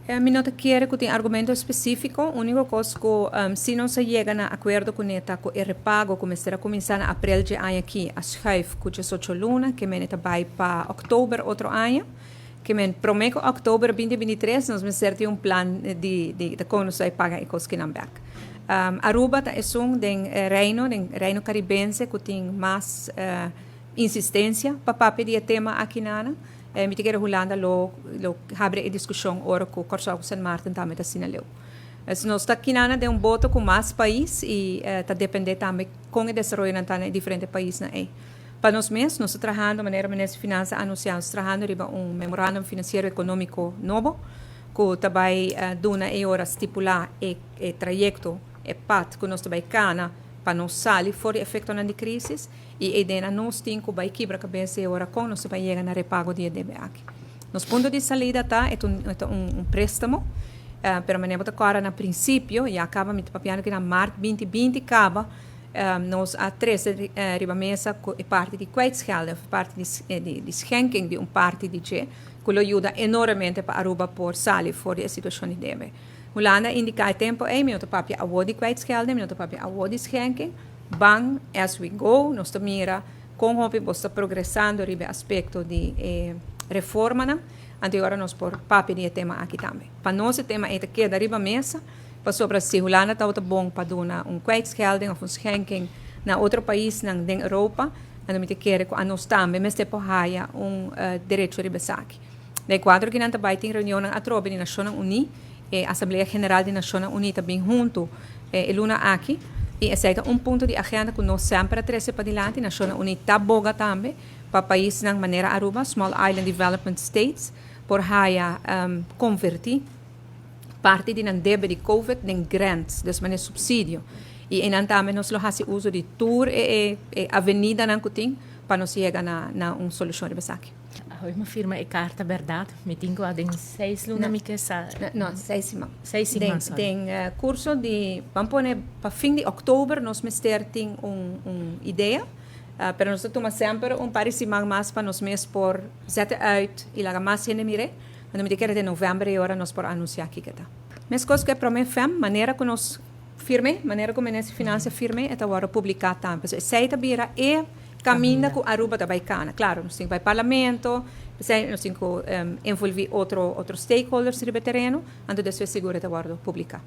Mi no te quiere que tenga argumento específico, único cosa que si no se llega a acuerdo con esta, con el repago, como será comenzar a abril de año aquí, a schuif, que es 8 luna, que me vai para octubre otro año, que me prometo octubre 2023, nos me certe un plan de cómo se paga y cosas que no back. Aruba es un reino caribense que tiene más insistencia para pedir tema aqui nana. Me tigere Holanda lo abre a discussão ora com o Corsair San Martin também está sinaleu. Nós está aqui nana de voto com mais países e está depender também com o desenvolvimento em diferentes países na para nós mesmos, nós estamos trabalhando de maneira ministro de Finanças anunciamos trabalhando riba memorandum financeiro econômico novo que também dona ora estipular o trajeto path que nós também cana para não sair fora do efeito da crise e a ideia nós temos que quebrar a cabeça agora com nós vai chegar no repago de DBAC. Nosso ponto de saída é um préstamo, pero manemos agora no princípio e acaba me papiando que na março 2020 acaba nós a três riba mesa e parte de kwijtschelden, parte de schenking de parte de que ajuda enormemente para Aruba por sair fora da situação de DB. Holanda indica tempo, meu papel a de kwijtschelden, meu papel a de schenking. Bang, as we go, nós mira como está progressando ribe aspecto de reforma, agora nós por papel de tema aqui também. Para nós o tema é que da riba mesa, para sobre se Holanda está bom para dar kwijtschelden of schenking na outro país na Europa, a nós quer que a nós também, mas depois há direito ribe saque. Daí quadro que não também tem reunião na trobe de Nações Unidas, a Assembleia Geral de Nações Unidas também junto, luna aqui. E esse é ponto de agenda que nós sempre trazemos para adiante. A Nações Unidas está boa também para países na maneira Aruba, Small Island Development States, por convertir parte de débito de COVID em grants, dus maneira subsídio. E em também nós fazemos uso de tour e avenida na Coutinho para nós chegar na solução de saque. Hoje me firma a carta verdade, me tenho a 6 luna me que sa. Não, 6 semanas. 6 semanas. Tem curso de, vamos pôr para fim de outubro, nós tem ideia, pero nós tomamos sempre par de semanas mais para nós mesmos por zetten uit e lá mais gente mire, quando me quer de novembro e agora nós por anunciar aqui que está. Mas coisa que para mim maneira que nós firme, maneira como nessa finança firme, é agora publicar também. Sei também caminha com Aruba da Baicana. Claro, nós temos que ir para o parlamento, nós temos que envolver outros stakeholders no terreno, antes de ser seguro de agora publicar.